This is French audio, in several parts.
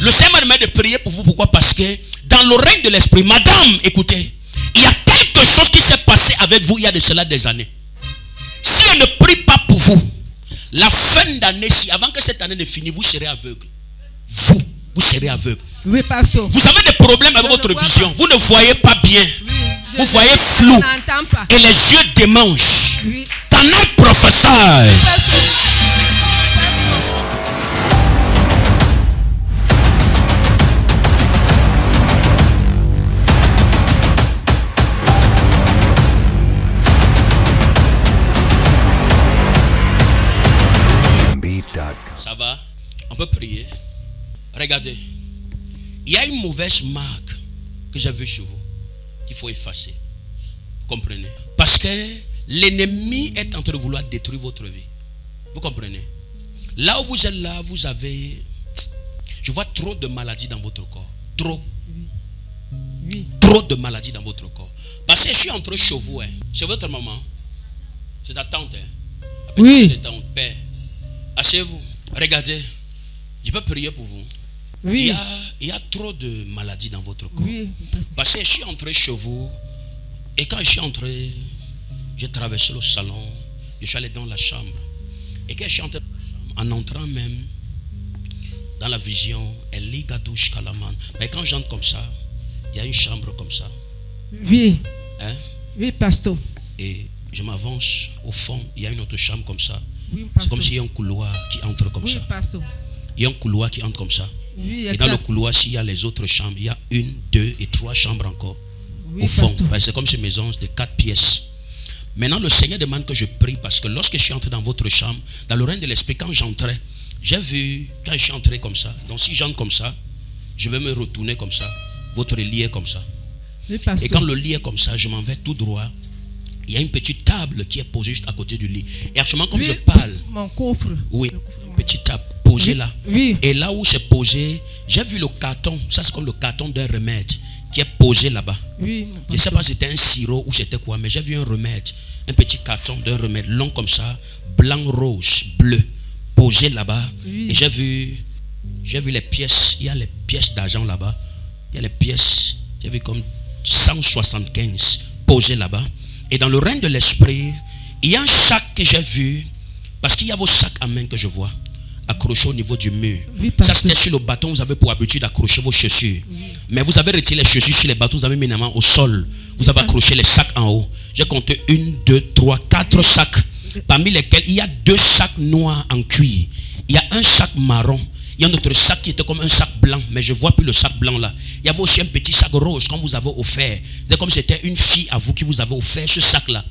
Le Seigneur m'a demandé de prier pour vous. Pourquoi? Parce que dans le règne de l'esprit, madame, écoutez, il y a quelque chose qui s'est passé avec vous il y a de cela des années. Si elle ne prie pas pour vous, la fin d'année, si avant que cette année ne finisse, vous serez aveugle. Vous serez aveugle. Oui, pasteur. Vous avez des problèmes avec votre vision. Vous ne voyez pas bien. Vous voyez flou. Et les yeux démangent. Can I prophesy? Ça va? On peut prier. Regardez. Il y a une mauvaise marque que j'ai vue chez vous qu'il faut effacer. Vous comprenez? Parce que l'ennemi est en train de vouloir détruire votre vie. Vous comprenez? Là où vous êtes là, vous avez... Je vois trop de maladies dans votre corps. Trop. Oui. Trop de maladies dans votre corps. Parce que je suis entré chez vous. C'est votre maman. C'est ta tante. La petite Oui. de ton père. Asseyez-vous. Regardez. Je peux prier pour vous. Oui. Il y a trop de maladies dans votre corps. Oui. Parce que je suis entré chez vous. Et quand je suis entré, j'ai traversé le salon. Je suis allé dans la chambre. Et quand je suis entré dans la chambre, en entrant même dans la vision, Eli Gadouche Kalaman. Mais quand j'entre comme ça, il y a une chambre comme ça. Oui. Hein? Oui, pasteur. Et je m'avance au fond, il y a une autre chambre comme ça. Oui, C'est comme s'il y a un couloir qui entre comme oui, ça. pasteur. Il y a un couloir qui entre comme ça. Oui, Et dans le couloir, s'il y a les autres chambres, il y a 1, 2 et 3 chambres encore. Oui, au fond. pasteur. Parce que c'est comme ces maisons de 4 pièces. Maintenant, le Seigneur demande que je prie parce que lorsque je suis entré dans votre chambre, dans le règne de l'esprit, quand j'entrais, j'ai vu, quand je suis entré comme ça, donc si j'entre comme ça, je vais me retourner comme ça. Votre lit est comme ça. Oui, pasteur. Et quand le lit est comme ça, je m'en vais tout droit. Il y a une petite table qui est posée juste à côté du lit. Et actuellement, comme oui, je parle, mon coffre. oui, une petite table posée là. Oui. Et là où c'est posé, j'ai vu le carton. Ça, c'est comme le carton d'un remède qui est posé là-bas. Oui, Je ne sais pas si c'était un sirop ou c'était quoi, mais j'ai vu un remède, un petit carton d'un remède long comme ça, blanc, rose, bleu, posé là-bas. Oui. Et j'ai vu les pièces. Il y a les pièces d'argent là-bas. Il y a les pièces, j'ai vu comme 175 posées là-bas. Et dans le règne de l'esprit, il y a un sac que j'ai vu, parce qu'il y a vos sacs à main que je vois, accrochés au niveau du mur. Oui, ça, c'était sur le bâton, vous avez pour habitude d'accrocher vos chaussures. Oui. Mais vous avez retiré les chaussures sur les bâtons, vous avez mis la main au sol. Vous avez accroché les sacs en haut. J'ai compté 1, 2, 3, 4 sacs, parmi lesquels il y a 2 sacs noirs en cuir. Il y a un sac marron. Il y a un autre sac qui était comme un sac blanc, mais je ne vois plus le sac blanc là. Il y avait aussi un petit sac rose qu'on vous avait offert. C'est comme si c'était une fille à vous qui vous avait offert ce sac là.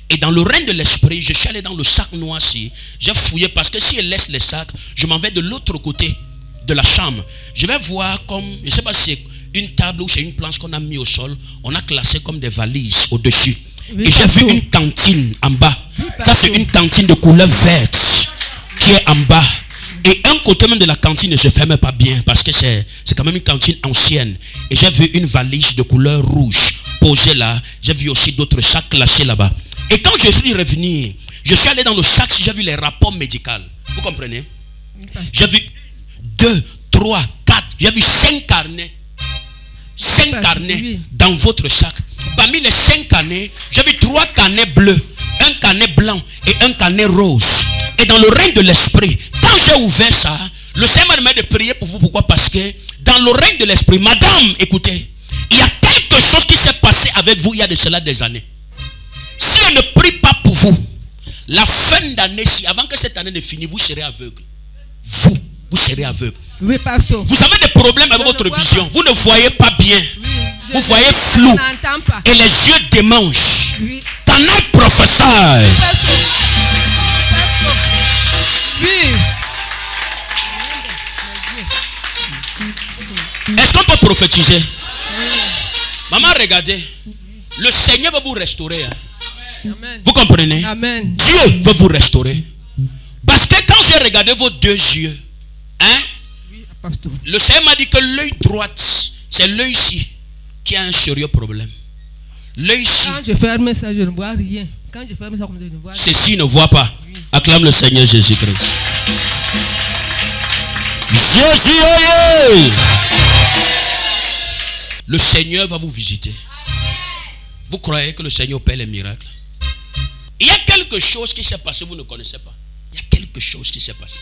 Et dans le règne de l'esprit, je suis allé dans le sac noir-ci. J'ai fouillé parce que si elle laisse les sacs, je m'en vais de l'autre côté de la chambre. Je vais voir comme, je ne sais pas si c'est une table ou c'est une planche qu'on a mis au sol. On a classé comme des valises au-dessus. Oui, et j'ai vu une cantine en bas. Oui, ça c'est une cantine de couleur verte qui est en bas. Et un côté même de la cantine ne se ferme pas bien parce que c'est quand même une cantine ancienne. Et j'ai vu une valise de couleur rouge posée là. J'ai vu aussi d'autres sacs classés là-bas. Et quand je suis revenu, je suis allé dans le sac, j'ai vu les rapports médicaux. Vous comprenez? J'ai vu 2, 3, 4, j'ai vu 5 carnets. 5 carnets dans votre sac. Parmi les 5 carnets, j'ai vu 3 carnets bleus, un carnet blanc et un carnet rose. Et dans le règne de l'esprit, quand j'ai ouvert ça, le Seigneur m'a demandé de prier pour vous. Pourquoi? Parce que dans le règne de l'esprit, madame, écoutez, il y a quelque chose qui s'est passé avec vous il y a de cela des années. Si elle ne prie pas pour vous, la fin d'année, si avant que cette année ne finisse, vous serez aveugle. Vous serez aveugle. Oui, pasteur. Vous avez des problèmes avec votre vision. Pas. Vous ne voyez pas bien. Oui, vous voyez flou. Pas. Et les yeux démangent. Oui. Can I prophesy? Oui. Est-ce qu'on peut prophétiser? Maman, regardez. Le Seigneur va vous restaurer. Amen. Vous comprenez? Amen. Dieu veut vous restaurer. Parce que quand j'ai regardé vos 2 yeux, hein? Oui, pasteur. Le Seigneur m'a dit que l'œil droit, c'est l'œil-ci qui a un sérieux problème. L'œil-ci. Quand je ferme ça, je ne vois rien. Quand je ferme ça comme ça, je ne vois rien. Ceci ne voit pas. Oui. Acclame le Seigneur Jésus-Christ. Jésus! Le Seigneur va vous visiter. Vous croyez que le Seigneur opère les miracles? Il y a quelque chose qui s'est passé, vous ne connaissez pas. Il y a quelque chose qui s'est passé.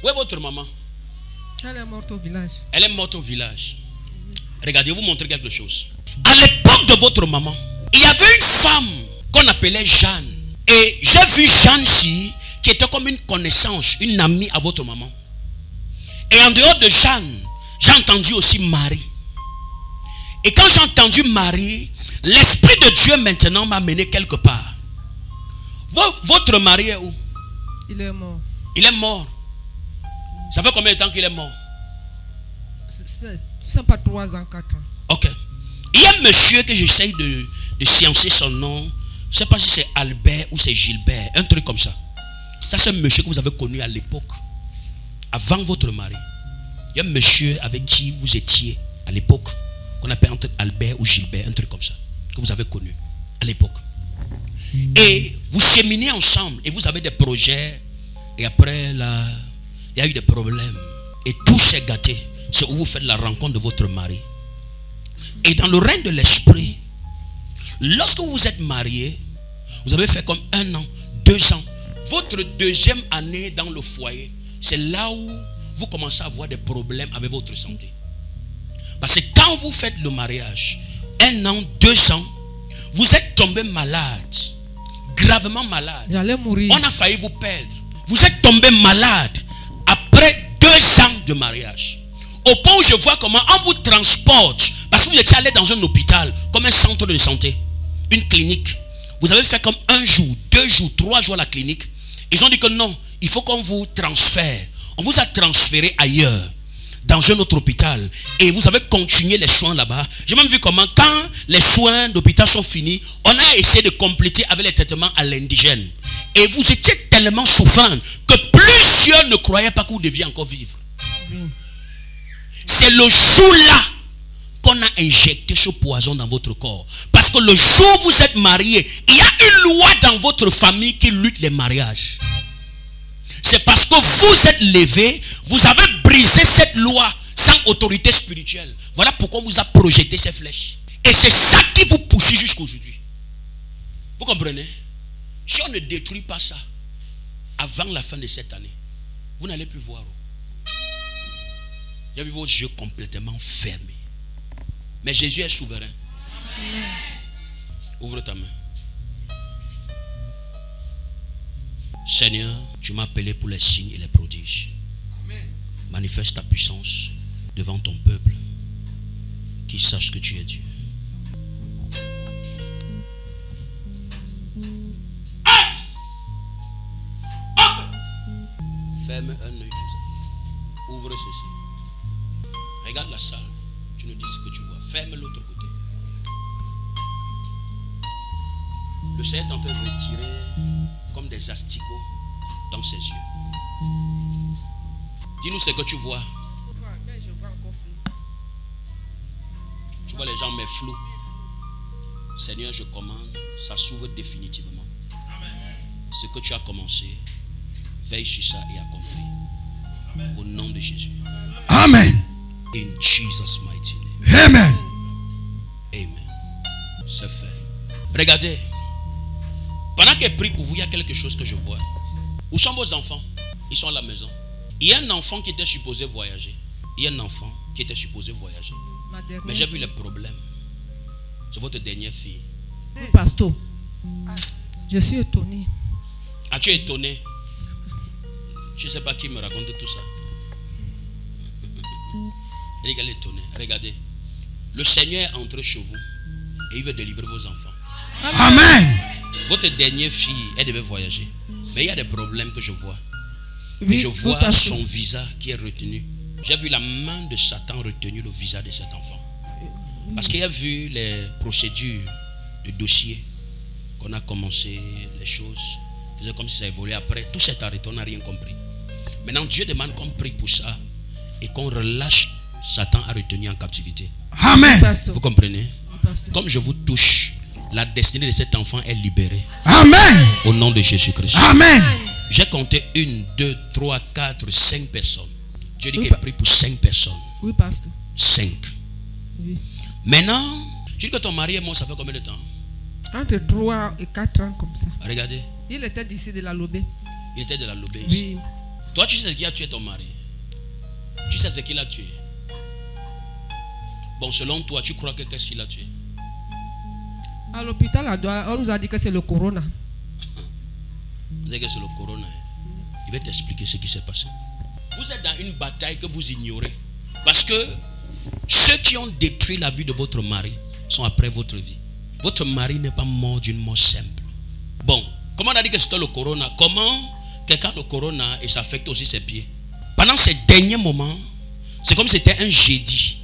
Où est votre maman? Elle est morte au village. Elle est morte au village. Regardez, vous montrer quelque chose. À l'époque de votre maman, il y avait une femme qu'on appelait Jeanne. Et j'ai vu Jeanne-ci qui était comme une connaissance, une amie à votre maman. Et en dehors de Jeanne, j'ai entendu aussi Marie. Et quand j'ai entendu Marie, l'Esprit de Dieu maintenant m'a mené quelque part. Votre mari est où? Il est mort. Il est mort. Ça fait combien de temps qu'il est mort? C'est pas 3 ans, 4 ans. Ok. Il y a un monsieur que j'essaye de sciencer son nom. Je ne sais pas si c'est Albert ou c'est Gilbert. Un truc comme ça. Ça, c'est un monsieur que vous avez connu à l'époque. Avant votre mari. Il y a un monsieur avec qui vous étiez à l'époque. Qu'on appelle entre Albert ou Gilbert. Un truc comme ça. Que vous avez connu à l'époque. Et vous cheminez ensemble. Et vous avez des projets. Et après, là, il y a eu des problèmes. Et tout s'est gâté. C'est où vous faites la rencontre de votre mari. Et dans le règne de l'esprit, lorsque vous êtes marié, vous avez fait comme 1 an, 2 ans. Votre deuxième année dans le foyer, c'est là où vous commencez à avoir des problèmes avec votre santé. Parce que quand vous faites le mariage, 1 an, 2 ans, vous êtes tombé malade, gravement malade. J'allais mourir. On a failli vous perdre. Vous êtes tombé malade après 2 ans de mariage. Au point où je vois comment on vous transporte, parce que vous étiez allé dans un hôpital, comme un centre de santé, une clinique. Vous avez fait comme 1 jour, 2 jours, 3 jours à la clinique. Ils ont dit que non, il faut qu'on vous transfère. On vous a transféré ailleurs, dans un autre hôpital. Et vous avez continué les soins là-bas. J'ai même vu comment, quand les soins d'hôpital sont finis, on a essayé de compléter avec les traitements à l'indigène. Et vous étiez tellement souffrant que plusieurs ne croyaient pas que vous deviez encore vivre. C'est le jour-là qu'on a injecté ce poison dans votre corps. Parce que le jour où vous êtes marié, il y a une loi dans votre famille qui lutte les mariages. C'est parce que vous êtes levé, vous avez brisé cette loi sans autorité spirituelle. Voilà pourquoi on vous a projeté ces flèches. Et c'est ça qui vous poursuit jusqu'à aujourd'hui. Vous comprenez? Si on ne détruit pas ça avant la fin de cette année, vous n'allez plus voir. Vous avez vos yeux complètement fermés. Mais Jésus est souverain. Ouvre ta main. Seigneur, tu m'as appelé pour les signes et les prodiges. Manifeste ta puissance devant ton peuple, qui sache que tu es Dieu. Ferme un œil comme ça. Ouvre ceci. Regarde la salle. Tu nous dis ce que tu vois. Ferme l'autre côté. Le Seigneur est en train de retirer comme des asticots dans ses yeux. Dis-nous ce que tu vois. Tu vois les gens mais flous. Seigneur, je commande, ça s'ouvre définitivement. Ce que tu as commencé, veille sur ça et accomplis. Au nom de Jésus. Amen. In Jesus' mighty name. Amen. Amen. C'est fait. Regardez. Pendant qu'elle prie pour vous, il y a quelque chose que je vois. Où sont vos enfants? Ils sont à la maison. Il y a un enfant qui était supposé voyager. Il y a un enfant qui était supposé voyager. Mais j'ai vu les problèmes. C'est votre dernière fille. Oui, pasteur. Je suis étonné. Ah, tu es étonné? Je ne sais pas qui me raconte tout ça. Elle est étonnée. Regardez. Le Seigneur est entré chez vous et il veut délivrer vos enfants. Amen. Votre dernière fille, elle devait voyager. Mais il y a des problèmes que je vois. Oui, Et je vois pasteur. son visa qui est retenu. J'ai vu la main de Satan retenir le visa de cet enfant. Parce qu'il a vu les procédures de dossier qu'on a commencé, les choses. Faisait comme si ça évoluait. Après, tout s'est arrêté, on n'a rien compris. Maintenant, Dieu demande qu'on prie pour ça et qu'on relâche Satan à retenir en captivité. Amen. Pasteur. Vous comprenez? Pasteur. Comme je vous touche, la destinée de cet enfant est libérée. Amen. Au nom de Jésus-Christ. Amen. J'ai compté 1, 2, 3, 4, 5 personnes. Dieu dit Oui, qu'il prie pour 5 personnes. Oui, pasteur. 5. Oui. Maintenant, tu dis que ton mari est mort, ça fait combien de temps? Entre 3 et 4 ans comme ça. Regardez, Il était d'ici de la Lobé. il était de la Lobé. Oui. Toi, tu sais ce qui a tué ton mari? Tu sais ce qu'il a tué? Bon, selon toi, tu crois que qu'est-ce qu'il a tué? À l'hôpital, on nous a dit que c'est le corona. Vous savez que c'est le corona. Il va t'expliquer ce qui s'est passé. Vous êtes dans une bataille que vous ignorez. Parce que ceux qui ont détruit la vie de votre mari sont après votre vie. Votre mari n'est pas mort d'une mort simple. Bon, comment on a dit que c'était le corona? Comment quelqu'un a le corona et ça affecte aussi ses pieds? Pendant ces derniers moments, c'est comme si c'était un jeudi.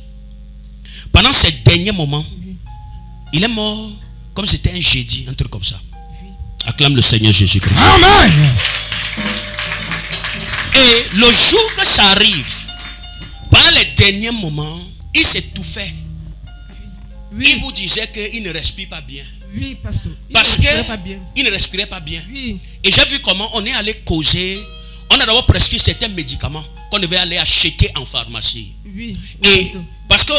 Pendant ces derniers moments, il est mort comme si c'était un jeudi, un truc comme ça. Acclame le Seigneur Jésus-Christ. Amen. Et le jour que ça arrive, pendant les derniers moments, il s'étouffait. Oui. Il vous disait qu'il ne respire pas bien. Oui, pasteur. Parce Il ne respirait pas bien. qu'il ne respirait pas bien. Oui. Et j'ai vu comment on est allé causer. On a d'abord prescrit certains médicaments qu'on devait aller acheter en pharmacie. Oui. Et pasteur. parce que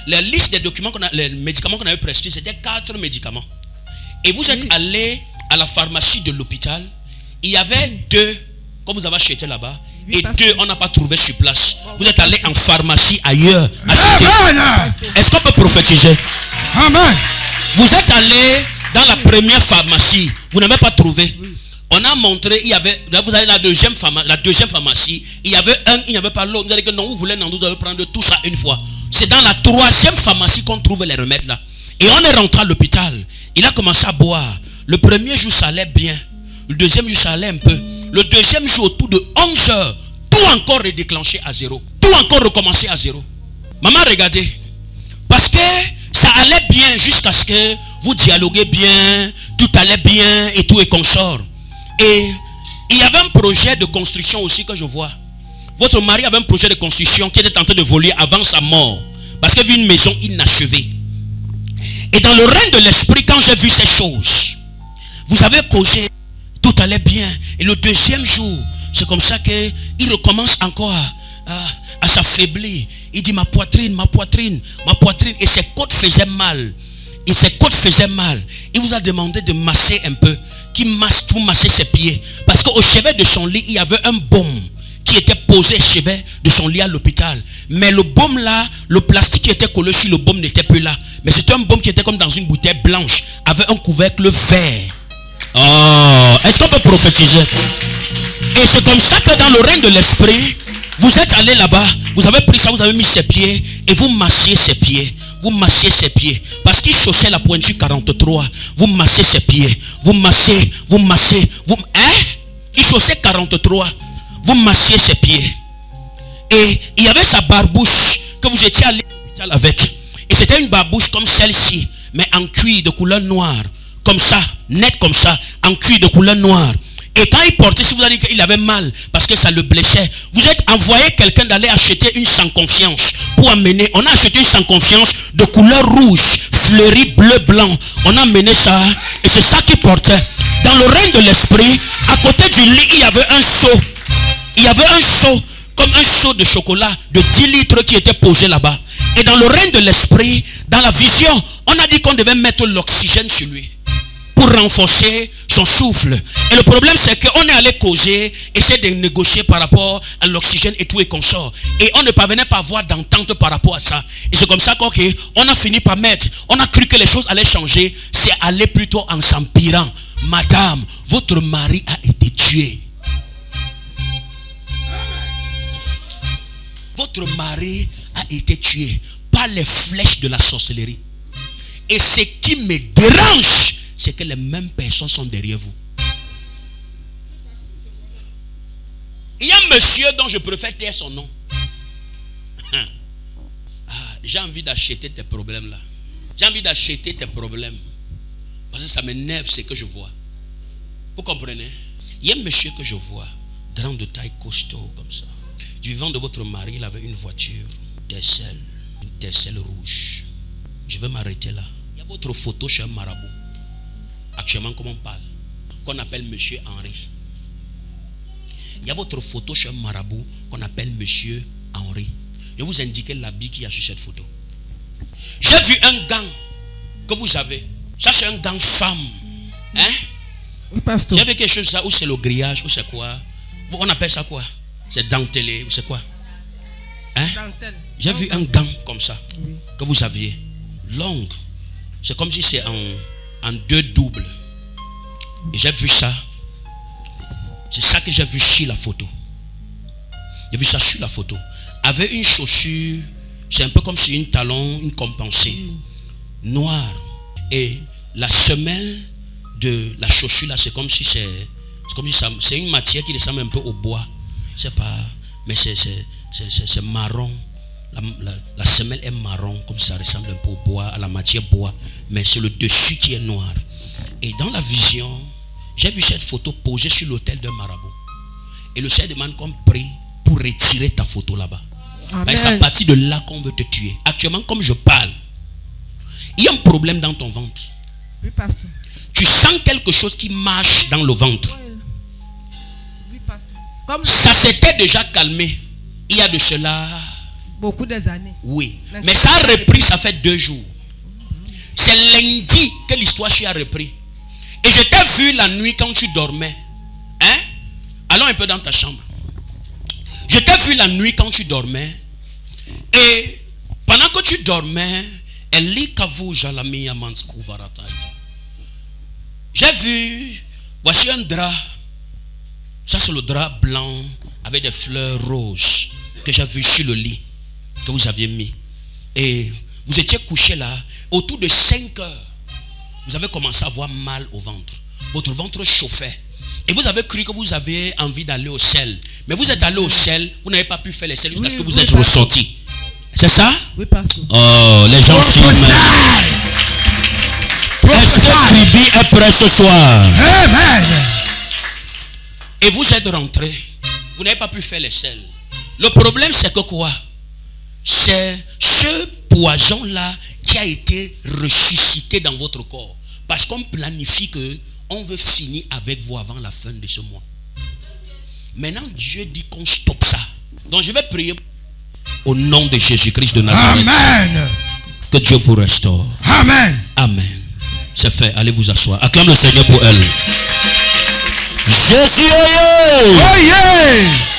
la liste des documents les médicaments qu'on avait prescrits, c'était 4 médicaments. Et vous êtes allé à la pharmacie de l'hôpital. Il y avait 2 que vous avez acheté là-bas. Oui, Et pasteur. 2 on n'a pas trouvé sur place. Vous êtes allé en pharmacie ailleurs acheter. Amen. Est-ce qu'on peut prophétiser? Amen. Vous êtes allé dans la première pharmacie, vous n'avez pas trouvé. On a montré, il y avait, là vous allez la deuxième pharmacie, il y avait un, il n'y avait pas l'autre. Vous allez dire que non, vous voulez, non, vous allez prendre tout ça une fois. C'est dans la 3e pharmacie qu'on trouve les remèdes là. Et on est rentré à l'hôpital. Il a commencé à boire. Le premier jour, ça allait bien. Le deuxième jour, ça allait un peu. Le deuxième jour, autour de 11 heures, tout encore est déclenché à 0. Tout encore recommencé à 0. Maman, regardez. Parce que ça allait bien jusqu'à ce que vous dialoguez bien, tout allait bien et tout est consort. Et il y avait un projet de construction aussi que je vois. Votre mari avait un projet de construction qui était en train de voler avant sa mort. Parce qu'il y avait une maison inachevée. Et dans le règne de l'esprit, quand j'ai vu ces choses, vous avez causé, tout allait bien. Et le deuxième jour, c'est comme ça qu'il recommence encore à s'affaiblir. Il dit ma poitrine. Et ses côtes faisaient mal. Il vous a demandé de masser un peu. Vous massez ses pieds. Parce qu'au chevet de son lit, il y avait un baume qui était posé au chevet de son lit à l'hôpital. Mais le baume là, le plastique qui était collé sur le baume n'était plus là. Mais c'était un baume qui était comme dans une bouteille blanche, avec un couvercle vert. Oh, est-ce qu'on peut prophétiser? Et c'est comme ça que dans le règne de l'esprit, vous êtes allé là-bas, vous avez pris ça, vous avez mis ses pieds et vous massiez ses pieds. Vous massiez ses pieds. Parce qu'il chaussait la pointure 43. Vous massez ses pieds. Vous massez. Il chaussait 43. Vous massiez ses pieds. Et il y avait sa barbouche que vous étiez allé à l'hôpital avec. Et c'était une barbouche comme celle-ci, mais en cuir de couleur noire. Comme ça, net comme ça, en cuir de couleur noire. Et quand il portait, si vous avez dit qu'il avait mal parce que ça le blessait, vous êtes envoyé quelqu'un d'aller acheter une sans confiance pour amener. On a acheté une sans confiance de couleur rouge, fleurie, bleu, blanc. On a amené ça et c'est ça qu'il portait. Dans le règne de l'esprit, à côté du lit, il y avait un seau. Il y avait un seau, comme un seau de chocolat de 10 litres qui était posé là-bas. Et dans le règne de l'esprit, dans la vision, on a dit qu'on devait mettre l'oxygène sur lui pour renforcer son souffle. Et le problème, c'est qu'on est allé causer, essayer de négocier par rapport à l'oxygène et tout et consort. Et on ne parvenait pas à avoir d'entente par rapport à ça. Et c'est comme ça qu'on a fini par mettre. On a cru que les choses allaient changer. C'est aller plutôt en s'empirant. Madame, votre mari a été tué. Votre mari a été tué par les flèches de la sorcellerie. Et ce qui me dérange, c'est que les mêmes personnes sont derrière vous. Il y a un monsieur dont je préfère taire son nom. J'ai envie d'acheter tes problèmes là. J'ai envie d'acheter tes problèmes. Parce que ça m'énerve ce que je vois. Vous comprenez? Il y a un monsieur que je vois, grand de taille costaud comme ça. Du vivant de votre mari, il avait une voiture, une Tercel rouge. Je vais m'arrêter là. Il y a votre photo chez un marabout. Actuellement, comme on parle, qu'on appelle Monsieur Henri. Il y a votre photo chez un marabout qu'on appelle Monsieur Henri. Je vais vous indiquer l'habit qu'il y a sur cette photo. J'ai vu un gant que vous avez. Ça, c'est un gant femme. Hein? Oui, pasteur. J'ai vu quelque chose là où c'est le grillage, ou c'est quoi? On appelle ça quoi? C'est dentelé, ou c'est quoi? Hein? Dentelle. J'ai vu un gant comme ça que vous aviez. Longue. C'est comme si c'est en deux doubles. Et j'ai vu ça. C'est ça que j'ai vu sur la photo. J'ai vu ça sur la photo. Avec une chaussure, c'est un peu comme si une talon, une compensée. Noire. Et la semelle de la chaussure là, c'est comme si c'est une matière qui ressemble un peu au bois. C'est pas, mais c'est marron. La semelle est marron, comme ça ressemble un peu au bois, à la matière bois, mais c'est le dessus qui est noir. Et dans la vision, j'ai vu cette photo posée sur l'autel d'un marabout. Et le Seigneur demande qu'on prie pour retirer ta photo là-bas. Et c'est à partir de là qu'on veut te tuer. Actuellement, comme je parle, il y a un problème dans ton ventre. Oui, pasteur. Tu sens quelque chose qui marche dans le ventre. Oui, pasteur. Comme ça s'était déjà calmé. Il y a de cela beaucoup des années. Oui. Mais ça a repris, ça fait 2 jours. C'est lundi que l'histoire a repris. Et je t'ai vu la nuit quand tu dormais. Hein? Allons un peu dans ta chambre. Je t'ai vu la nuit quand tu dormais. Et pendant que tu dormais, j'ai vu, voici un drap. Ça c'est le drap blanc avec des fleurs roses que j'ai vu sur le lit que vous aviez mis. Et vous étiez couché là. Autour de 5 heures, vous avez commencé à avoir mal au ventre. Votre ventre chauffait. Et vous avez cru que vous avez envie d'aller au sel. Mais vous êtes allé au sel, vous n'avez pas pu faire les sels jusqu'à ce que vous êtes ressorti. C'est ça? Oui, pasteur. Oh, les gens filment. Est-ce que Tribi est prêt ce soir? Amen. Et vous êtes rentré. Vous n'avez pas pu faire les sels. Le problème c'est que quoi? C'est ce poison-là qui a été ressuscité dans votre corps. Parce qu'on planifie que on veut finir avec vous avant la fin de ce mois. Maintenant, Dieu dit qu'on stoppe ça. Donc, je vais prier au nom de Jésus-Christ de Nazareth. Amen. Que Dieu vous restaure. Amen. Amen. C'est fait. Allez vous asseoir. Acclame le Seigneur pour elle. Jésus. Oh yeah.